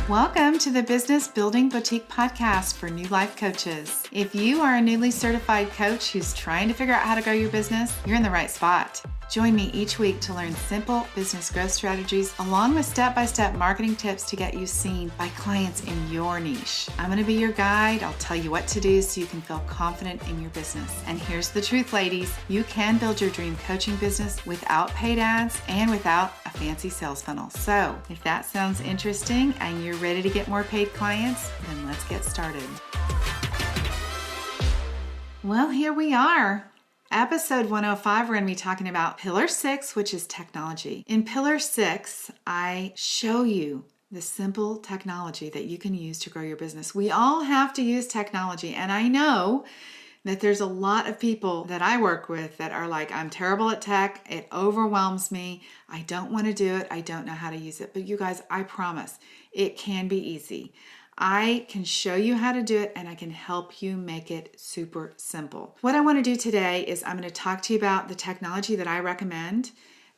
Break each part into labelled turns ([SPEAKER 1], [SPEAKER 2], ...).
[SPEAKER 1] Welcome to the Business Building Boutique podcast for new life coaches. If you are a newly certified coach who's trying to figure out how to grow your business, you're in the right spot. Join me each week to learn simple business growth strategies along with step-by-step marketing tips to get you seen by clients in your niche. I'm going to be your guide. I'll tell you what to do so you can feel confident in your business. And here's the truth, ladies. You can build your dream coaching business without paid ads and without a fancy sales funnel. So if that sounds interesting and you're ready to get more paid clients, then let's get started. Well, here we are. Episode 105, we're going to be talking about Pillar 6, which is technology. In Pillar 6, I show you the simple technology that you can use to grow your business. We all have to use technology, and I know that there's a lot of people that I work with that are like, I'm terrible at tech, it overwhelms me, I don't want to do it, I don't know how to use it. But you guys, I promise, it can be easy. I can show you how to do it and I can help you make it super simple. What I want to do today is I'm going to talk to you about the technology that I recommend,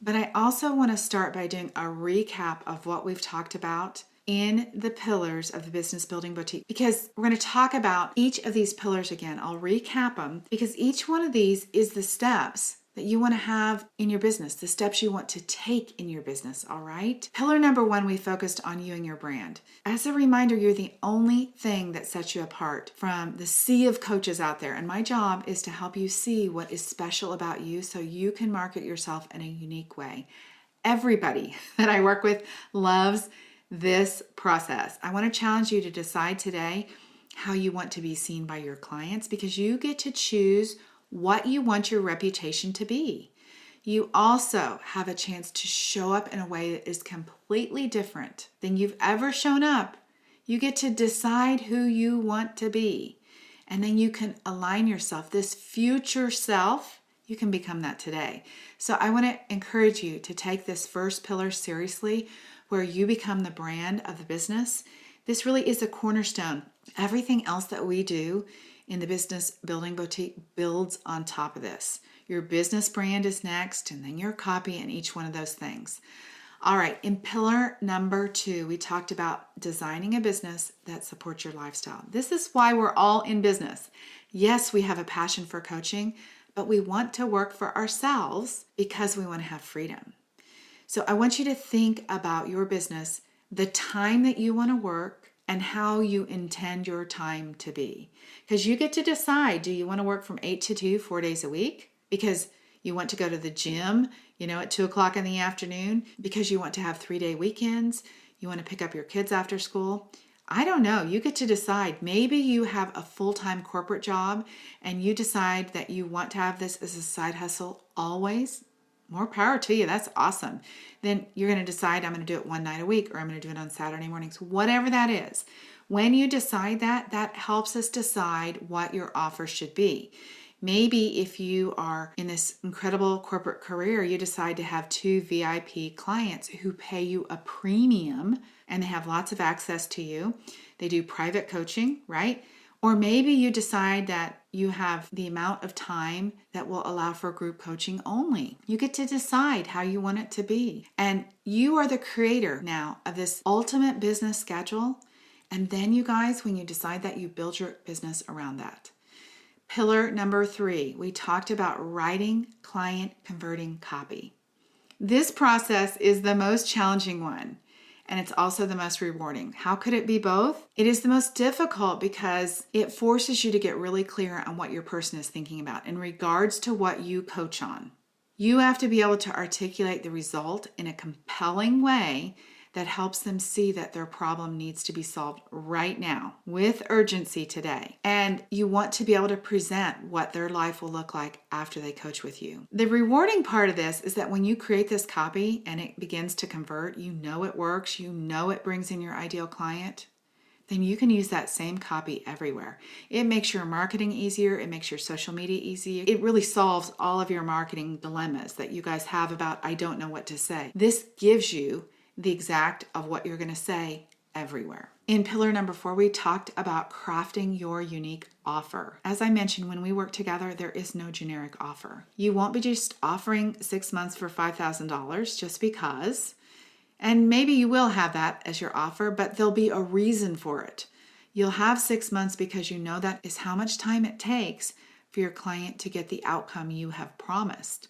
[SPEAKER 1] but I also want to start by doing a recap of what we've talked about in the pillars of the Business Building Boutique, because we're going to talk about each of these pillars again. I'll recap them because each one of these is the steps that you want to have in your business, the steps you want to take in your business, all right? Pillar number 1, we focused on you and your brand. As a reminder, you're the only thing that sets you apart from the sea of coaches out there. And my job is to help you see what is special about you so you can market yourself in a unique way. Everybody that I work with loves this process. I want to challenge you to decide today how you want to be seen by your clients because you get to choose what you want your reputation to be. You also have a chance to show up in a way that is completely different than you've ever shown up. You get to decide who you want to be. And then you can align yourself. This future self, you can become that today. So I want to encourage you to take this first pillar seriously, where you become the brand of the business. This really is a cornerstone. Everything else that we do in the Business Building Boutique builds on top of this. Your business brand is next, and then your copy and each one of those things. All right, in pillar number 2, we talked about designing a business that supports your lifestyle. This is why we're all in business. Yes, we have a passion for coaching, but we want to work for ourselves because we want to have freedom. So I want you to think about your business, the time that you want to work, and how you intend your time to be. Because you get to decide, do you want to work from 8 to 2, 4 days a week? Because you want to go to the gym, at 2 o'clock in the afternoon? Because you want to have 3-day weekends? You want to pick up your kids after school? I don't know. You get to decide. Maybe you have a full-time corporate job and you decide that you want to have this as a side hustle always. More power to you. That's awesome. Then you're going to decide, I'm going to do it one night a week, or I'm going to do it on Saturday mornings, whatever that is. When you decide that, that helps us decide what your offer should be. Maybe if you are in this incredible corporate career, you decide to have 2 VIP clients who pay you a premium and they have lots of access to you. They do private coaching, right? Or maybe you decide that you have the amount of time that will allow for group coaching only. You get to decide how you want it to be. And you are the creator now of this ultimate business schedule. And then you guys, when you decide that, you build your business around that. Pillar number 3, we talked about writing client converting copy. This process is the most challenging one. And it's also the most rewarding. How could it be both? It is the most difficult because it forces you to get really clear on what your person is thinking about in regards to what you coach on. You have to be able to articulate the result in a compelling way that helps them see that their problem needs to be solved right now with urgency today. And you want to be able to present what their life will look like after they coach with you. The rewarding part of this is that when you create this copy and it begins to convert, you know it works, you know it brings in your ideal client, then you can use that same copy everywhere. It makes your marketing easier. It makes your social media easier. It really solves all of your marketing dilemmas that you guys have about, I don't know what to say. This gives you the exact of what you're going to say everywhere. In pillar number 4, we talked about crafting your unique offer. As I mentioned, when we work together, there is no generic offer. You won't be just offering 6 months for $5,000 just because. And maybe you will have that as your offer, but there'll be a reason for it. You'll have 6 months because you know that is how much time it takes for your client to get the outcome you have promised.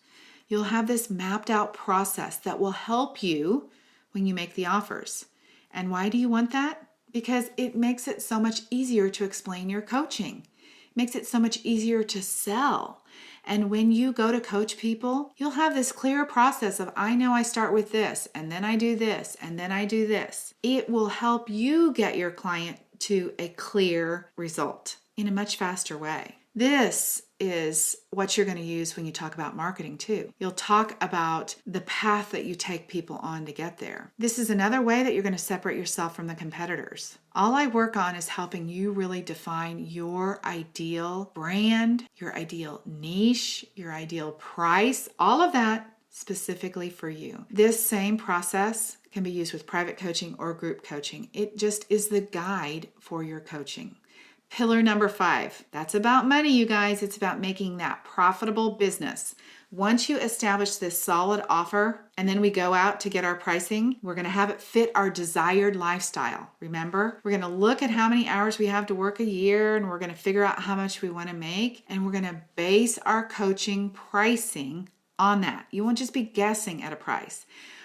[SPEAKER 1] You'll have this mapped out process that will help you when you make the offers. And why do you want that? Because it makes it so much easier to explain your coaching. It makes it so much easier to sell. And when you go to coach people, you'll have this clear process of, I know I start with this, and then I do this, and then I do this. It will help you get your client to a clear result in a much faster way. This is what you're going to use when you talk about marketing too. You'll talk about the path that you take people on to get there. This is another way that you're going to separate yourself from the competitors. All I work on is helping you really define your ideal brand, your ideal niche, your ideal price, all of that specifically for you. This same process can be used with private coaching or group coaching. It just is the guide for your coaching. Pillar number 5, that's about money, you guys. It's about making that profitable business. Once you establish this solid offer and then we go out to get our pricing, we're going to have it fit our desired lifestyle. Remember, we're going to look at how many hours we have to work a year and we're going to figure out how much we want to make, and we're going to base our coaching pricing on that. You won't just be guessing at a price.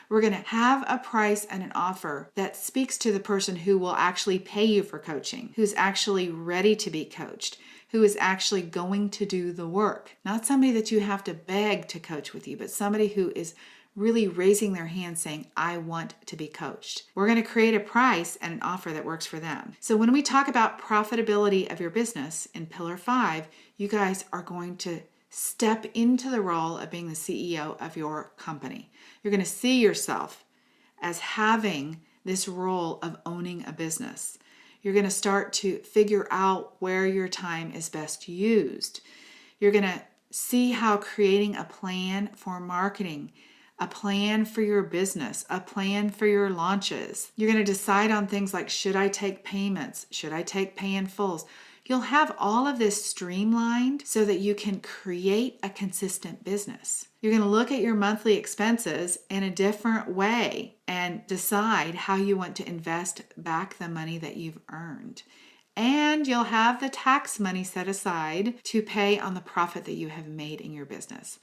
[SPEAKER 1] We're going to have a price and an offer that speaks to the person who will actually pay you for coaching, who's actually ready to be coached, who is actually going to do the work. Not somebody that you have to beg to coach with you, but somebody who is really raising their hand saying, I want to be coached. We're going to create a price and an offer that works for them. So when we talk about profitability of your business in Pillar 5, you guys are going to step into the role of being the CEO of your company. You're going to see yourself as having this role of owning a business. You're going to start to figure out where your time is best used. You're going to see how creating a plan for marketing, a plan for your business, a plan for your launches. You're going to decide on things like, should I take payments? Should I take pay in fulls? You'll have all of this streamlined so that you can create a consistent business. You're going to look at your monthly expenses in a different way and decide how you want to invest back the money that you've earned. And you'll have the tax money set aside to pay on the profit that you have made in your business.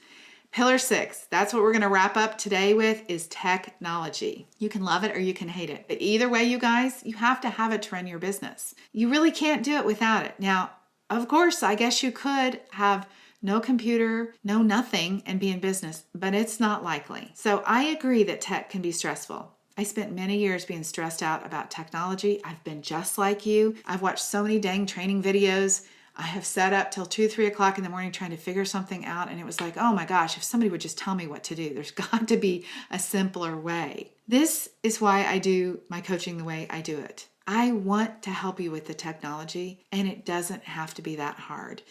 [SPEAKER 1] Pillar 6, that's what we're going to wrap up today with, is technology. You can love it or you can hate it. But either way, you guys, you have to have it to run your business. You really can't do it without it. Now, of course, I guess you could have no computer, no nothing, and be in business, but it's not likely. So I agree that tech can be stressful. I spent many years being stressed out about technology. I've been just like you. I've watched so many dang training videos. I have sat up till 2, 3 o'clock in the morning trying to figure something out. And it was like, oh my gosh, if somebody would just tell me what to do, there's got to be a simpler way. This is why I do my coaching the way I do it. I want to help you with the technology, and it doesn't have to be that hard.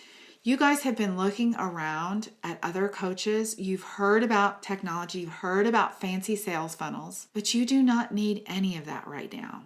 [SPEAKER 1] You guys have been looking around at other coaches. You've heard about technology. You've heard about fancy sales funnels, but you do not need any of that right now.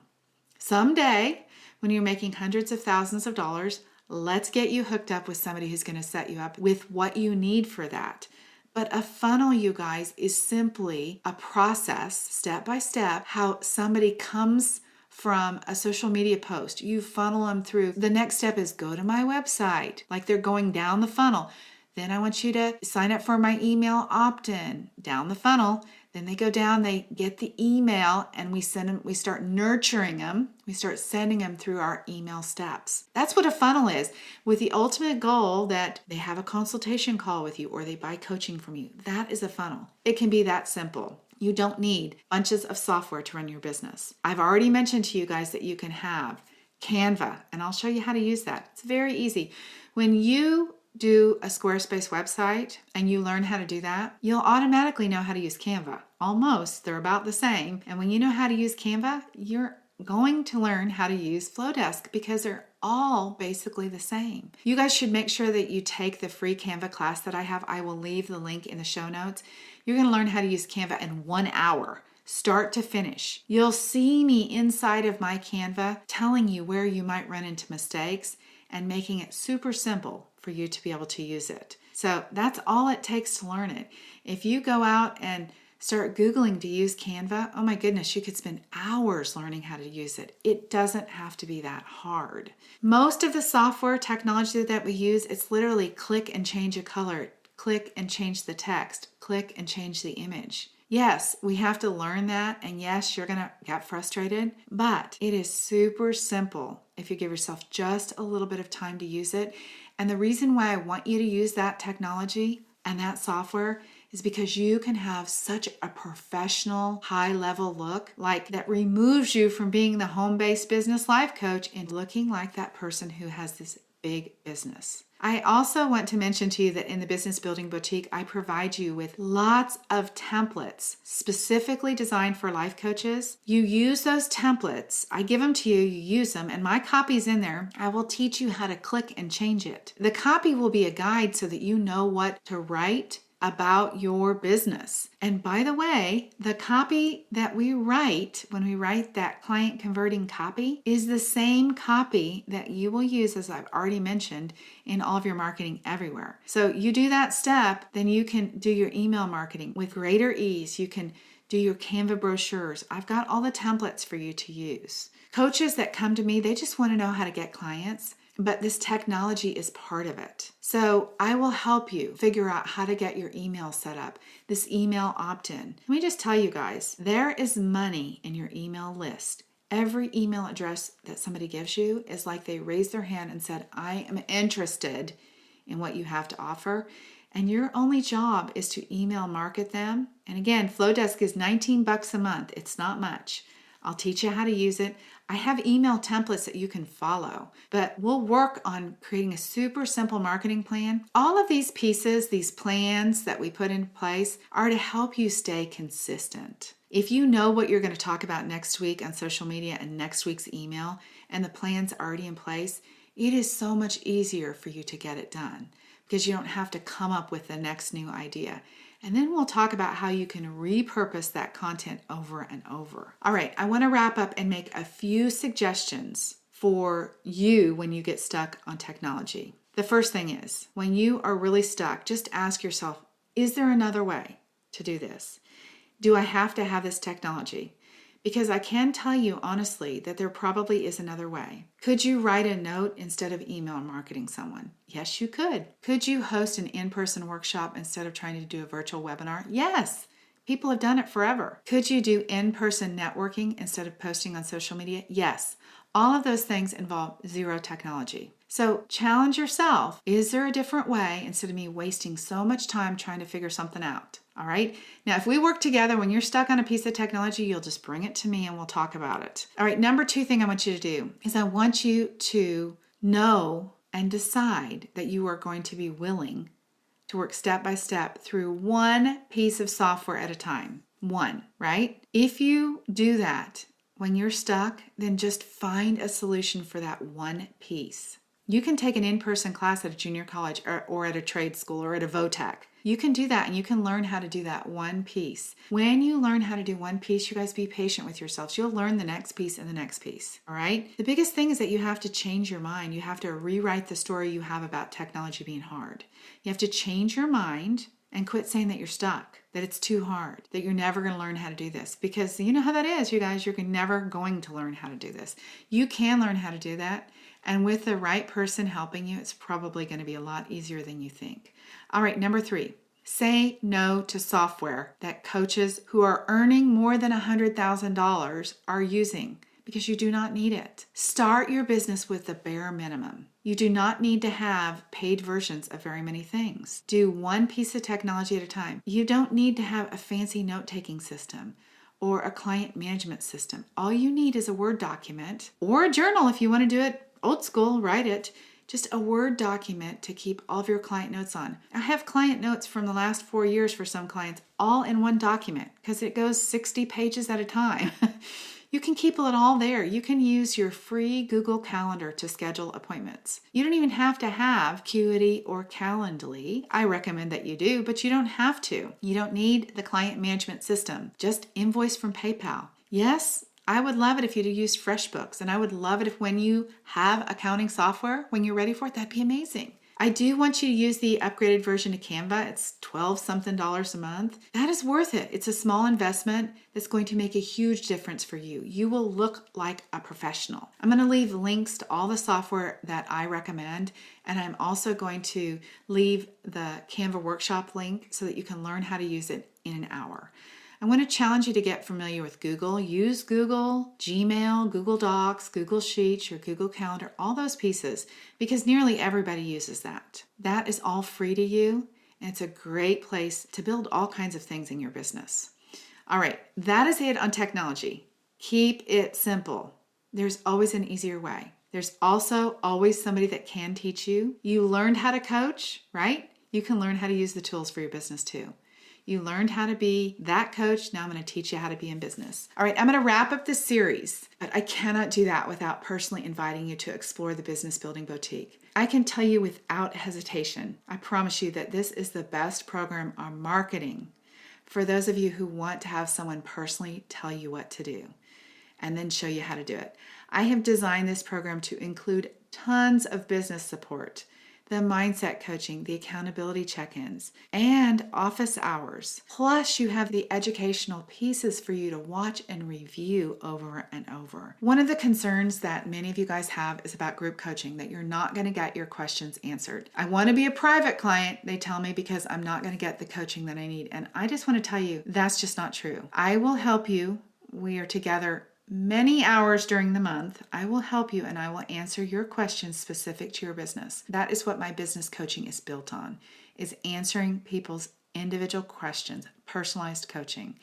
[SPEAKER 1] Someday, when you're making hundreds of thousands of dollars, let's get you hooked up with somebody who's going to set you up with what you need for that. But a funnel, you guys, is simply a process, step by step, how somebody comes from a social media post. You funnel them through. The next step is go to my website, like they're going down the funnel. Then I want you to sign up for my email opt-in, down the funnel. Then they go down, they get the email, and we send them, we start nurturing them. We start sending them through our email steps. That's what a funnel is, with the ultimate goal that they have a consultation call with you or they buy coaching from you. That is a funnel. It can be that simple. You don't need bunches of software to run your business. I've already mentioned to you guys that you can have Canva, and I'll show you how to use that. It's very easy. When you do a Squarespace website and you learn how to do that, you'll automatically know how to use Canva. Almost, they're about the same. And when you know how to use Canva, you're going to learn how to use Flowdesk because they're all basically the same. You guys should make sure that you take the free Canva class that I have. I will leave the link in the show notes. You're going to learn how to use Canva in 1 hour. Start to finish. You'll see me inside of my Canva telling you where you might run into mistakes and making it super simple for you to be able to use it. So that's all it takes to learn it. If you go out and Start Googling to use Canva. Oh my goodness, you could spend hours learning how to use it. It doesn't have to be that hard. Most of the software technology that we use, it's literally click and change a color, click and change the text, click and change the image. Yes, we have to learn that, and yes, you're going to get frustrated, but it is super simple if you give yourself just a little bit of time to use it. And the reason why I want you to use that technology and that software is because you can have such a professional, high-level look, like that removes you from being the home-based business life coach and looking like that person who has this big business. I also want to mention to you that in the Business Building Boutique, I provide you with lots of templates specifically designed for life coaches. You use those templates. I give them to you, you use them, and my copy's in there. I will teach you how to click and change it. The copy will be a guide so that you know what to write about your business. And by the way, the copy that we write when we write that client converting copy is the same copy that you will use, as I've already mentioned, in all of your marketing everywhere. So you do that step, then you can do your email marketing with greater ease. You can do your Canva brochures. I've got all the templates for you to use. Coaches that come to me, they just want to know how to get clients. But this technology is part of it. So I will help you figure out how to get your email set up, this email opt-in. Let me just tell you guys, there is money in your email list. Every email address that somebody gives you is like they raised their hand and said, I am interested in what you have to offer. And your only job is to email market them. And again, Flowdesk is $19 a month. It's not much. I'll teach you how to use it. I have email templates that you can follow, but we'll work on creating a super simple marketing plan. All of these pieces, these plans that we put in place are to help you stay consistent. If you know what you're going to talk about next week on social media and next week's email, and the plan's already in place, it is so much easier for you to get it done because you don't have to come up with the next new idea. And then we'll talk about how you can repurpose that content over and over. All right, I want to wrap up and make a few suggestions for you when you get stuck on technology. The first thing is, when you are really stuck, just ask yourself, is there another way to do this? Do I have to have this technology? Because I can tell you honestly that there probably is another way. Could you write a note instead of email marketing someone? Yes, you could. Could you host an in-person workshop instead of trying to do a virtual webinar? Yes. People have done it forever. Could you do in-person networking instead of posting on social media? Yes. All of those things involve zero technology. So challenge yourself. Is there a different way instead of me wasting so much time trying to figure something out? All right. Now, if we work together, when you're stuck on a piece of technology, you'll just bring it to me and we'll talk about it. All right. Number 2 thing I want you to do is I want you to know and decide that you are going to be willing to work step by step through one piece of software at a time. One, right? If you do that, when you're stuck, then just find a solution for that one piece. You can take an in-person class at a junior college or at a trade school or at a VOTEC. You can do that and you can learn how to do that one piece. When you learn how to do one piece, you guys be patient with yourselves. You'll learn the next piece and the next piece, all right? The biggest thing is that you have to change your mind. You have to rewrite the story you have about technology being hard. You have to change your mind and quit saying that you're stuck, that it's too hard, that you're never going to learn how to do this. Because you know how that is, you guys, you're never going to learn how to do this. You can learn how to do that. And with the right person helping you, it's probably going to be a lot easier than you think. All right, number 3, say no to software that coaches who are earning more than $100,000 are using because you do not need it. Start your business with the bare minimum. You do not need to have paid versions of very many things. Do one piece of technology at a time. You don't need to have a fancy note-taking system or a client management system. All you need is a Word document or a journal if you want to do it old school, write it. Just a Word document to keep all of your client notes on. I have client notes from the last 4 years for some clients all in one document because it goes 60 pages at a time. You can keep it all there. You can use your free Google Calendar to schedule appointments. You don't even have to have Acuity or Calendly. I recommend that you do, but you don't have to. You don't need the client management system. Just invoice from PayPal. Yes, I would love it if you'd use FreshBooks, and I would love it if when you have accounting software, when you're ready for it, that'd be amazing. I do want you to use the upgraded version of Canva. It's $12 something a month. That is worth it. It's a small investment that's going to make a huge difference for you. You will look like a professional. I'm going to leave links to all the software that I recommend, and I'm also going to leave the Canva workshop link so that you can learn how to use it in an hour. I want to challenge you to get familiar with Google. Use Google, Gmail, Google Docs, Google Sheets, your Google Calendar, all those pieces, because nearly everybody uses that. That is all free to you, and it's a great place to build all kinds of things in your business. All right, that is it on technology. Keep it simple. There's always an easier way. There's also always somebody that can teach you. You learned how to coach, right? You can learn how to use the tools for your business too. You learned how to be that coach. Now I'm going to teach you how to be in business. All right, I'm going to wrap up this series, but I cannot do that without personally inviting you to explore the Business Building Boutique. I can tell you without hesitation, I promise you that this is the best program on marketing for those of you who want to have someone personally tell you what to do and then show you how to do it. I have designed this program to include tons of business support, the mindset coaching, the accountability check-ins, and office hours. Plus, you have the educational pieces for you to watch and review over and over. One of the concerns that many of you guys have is about group coaching, that you're not going to get your questions answered. I want to be a private client, they tell me, because I'm not going to get the coaching that I need. And I just want to tell you, that's just not true. I will help you. We are together many hours during the month. I will help you and I will answer your questions specific to your business. That is what my business coaching is built on, is answering people's individual questions, personalized coaching.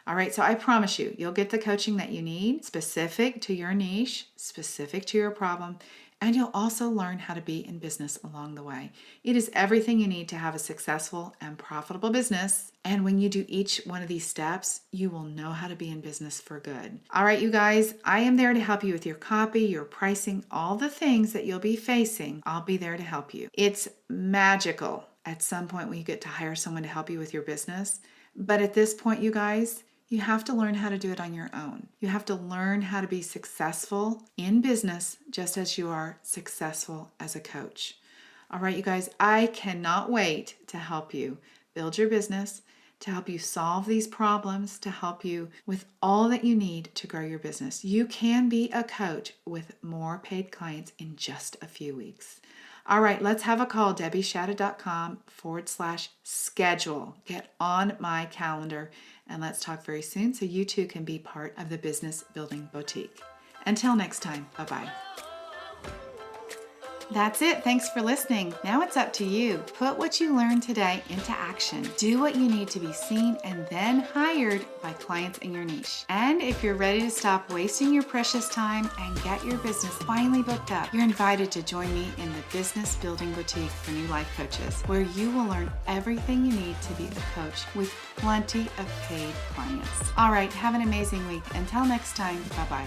[SPEAKER 1] All right, so I promise you, you'll get the coaching that you need, specific to your niche, specific to your problem, and you'll also learn how to be in business along the way. It is everything you need to have a successful and profitable business. And when you do each one of these steps, you will know how to be in business for good. All right, you guys, I am there to help you with your copy, your pricing, all the things that you'll be facing. I'll be there to help you. It's magical at some point when you get to hire someone to help you with your business. But at this point, you guys, you have to learn how to do it on your own. You have to learn how to be successful in business just as you are successful as a coach. All right, you guys, I cannot wait to help you build your business, to help you solve these problems, to help you with all that you need to grow your business. You can be a coach with more paid clients in just a few weeks. All right, let's have a call, debbieshadid.com/schedule. Get on my calendar and let's talk very soon so you too can be part of the Business Building Boutique. Until next time, bye-bye. That's it. Thanks for listening. Now it's up to you. Put what you learned today into action. Do what you need to be seen and then hired by clients in your niche. And if you're ready to stop wasting your precious time and get your business finally booked up, you're invited to join me in the Business Building Boutique for New Life Coaches, where you will learn everything you need to be a coach with plenty of paid clients. All right, have an amazing week. Until next time, bye-bye.